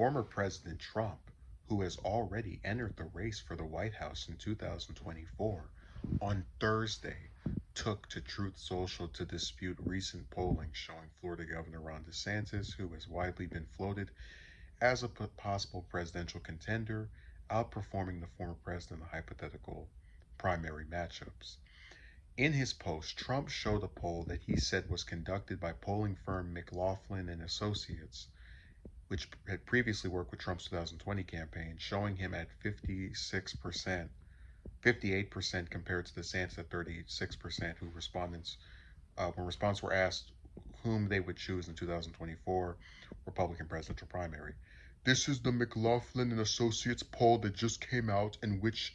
Former President Trump, who has already entered the race for the White House in 2024, on Thursday took to Truth Social to dispute recent polling showing Florida Governor Ron DeSantis, who has widely been floated as a possible presidential contender, outperforming the former president in the hypothetical primary matchups. In his post, Trump showed a poll that he said was conducted by polling firm McLaughlin and Associates, which had previously worked with Trump's 2020 campaign, showing him at 56%, 58% compared to DeSantis at 36%, who respondents, when respondents were asked whom they would choose in 2024 Republican presidential primary. This is the McLaughlin and Associates poll that just came out, in which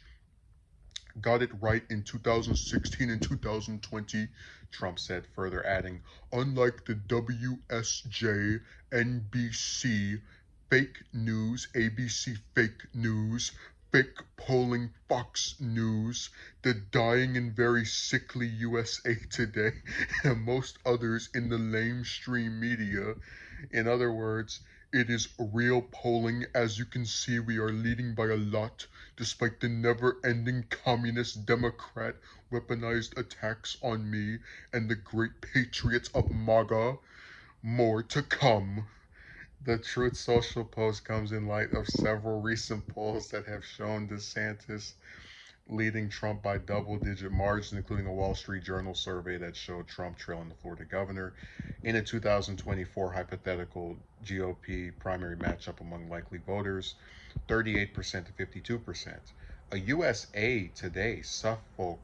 got it right in 2016 and 2020, Trump said, further adding, unlike the WSJ, NBC, fake news, ABC fake news, fake polling Fox News, the dying and very sickly USA Today, and most others in the lamestream media. In other words, it is real polling. As you can see, we are leading by a lot, despite the never-ending communist Democrat weaponized attacks on me and the great patriots of MAGA. More to come. The Truth Social post comes in light of several recent polls that have shown DeSantis leading Trump by double-digit margins, including a Wall Street Journal survey that showed Trump trailing the Florida governor in a 2024 hypothetical GOP primary matchup among likely voters, 38% to 52%. A USA Today Suffolk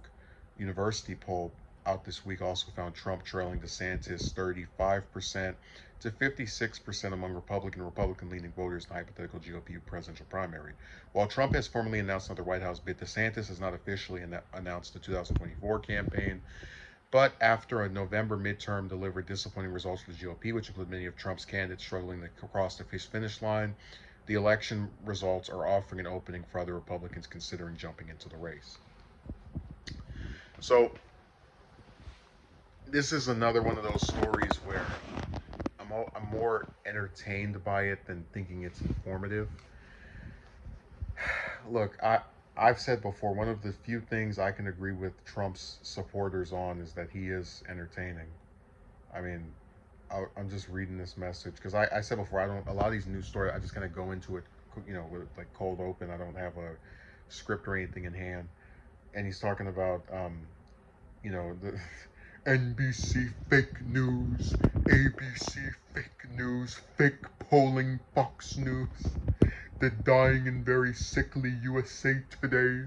University poll out this week also found Trump trailing DeSantis 35% to 56% among Republican-leaning voters in the hypothetical GOP presidential primary. While Trump has formally announced another White House bid, DeSantis has not officially announced the 2024 campaign. But after a November midterm delivered disappointing results for the GOP, which include many of Trump's candidates struggling to cross the finish line, the election results are offering an opening for other Republicans considering jumping into the race. So this is another one of those stories where I'm more entertained by it than thinking it's informative. Look, I've said before, one of the few things I can agree with Trump's supporters on is that he is entertaining. I mean, I'm just reading this message because I said before, I don't, a lot of these news stories, I just kind of go into it, with like cold open. I don't have a script or anything in hand. And he's talking about, the NBC fake news, ABC fake news, fake polling Fox News, the dying and very sickly USA Today.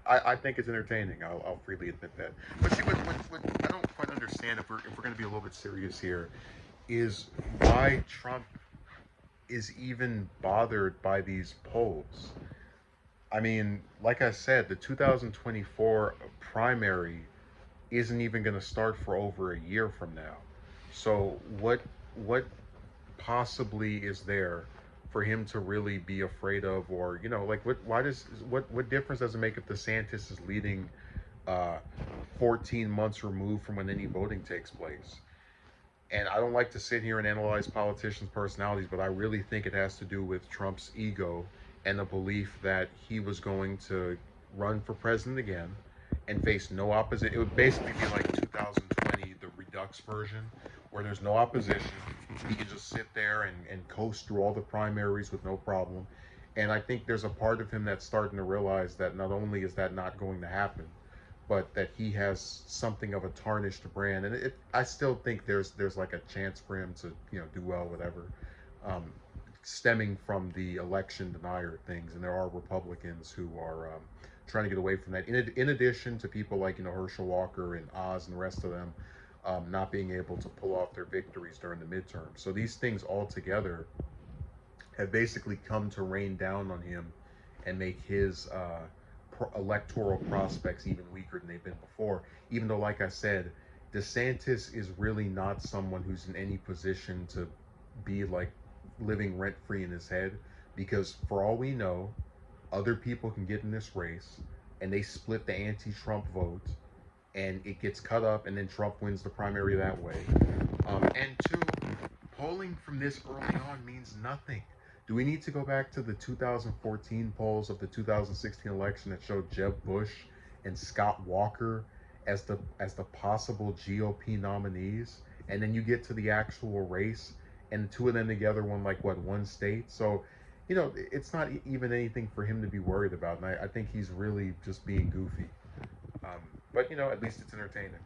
I think it's entertaining. I'll freely admit that. But see, what I don't quite understand, if we're going to be a little bit serious here, is why Trump is even bothered by these polls. I mean, like I said, the 2024 primary isn't even going to start for over a year from now. So what possibly is there for him to really be afraid of, or like what difference does it make if DeSantis is leading 14 months removed from when any voting takes place? And I don't like to sit here and analyze politicians' personalities, but I really think it has to do with Trump's ego and the belief that he was going to run for president again and face no opposition. It would basically be like 2020, the Redux version, where there's no opposition. He can just sit there and coast through all the primaries with no problem. And I think there's a part of him that's starting to realize that not only is that not going to happen, but that he has something of a tarnished brand. And I still think there's like a chance for him to do well, whatever. Um, Stemming from the election denier things, and there are Republicans who are trying to get away from that. In addition to people like Herschel Walker and Oz and the rest of them not being able to pull off their victories during the midterm. So these things all together have basically come to rain down on him and make his electoral prospects even weaker than they've been before. Even though, like I said, DeSantis is really not someone who's in any position to be like living rent free in his head, because for all we know, other people can get in this race and they split the anti-Trump vote and it gets cut up and then Trump wins the primary that way. And two, polling from this early on means nothing. Do we need to go back to the 2014 polls of the 2016 election that showed Jeb Bush and Scott Walker as the possible GOP nominees, and then you get to the actual race, and the two of them together won like what, one state? So, it's not even anything for him to be worried about, and I think he's really just being goofy. But at least it's entertaining.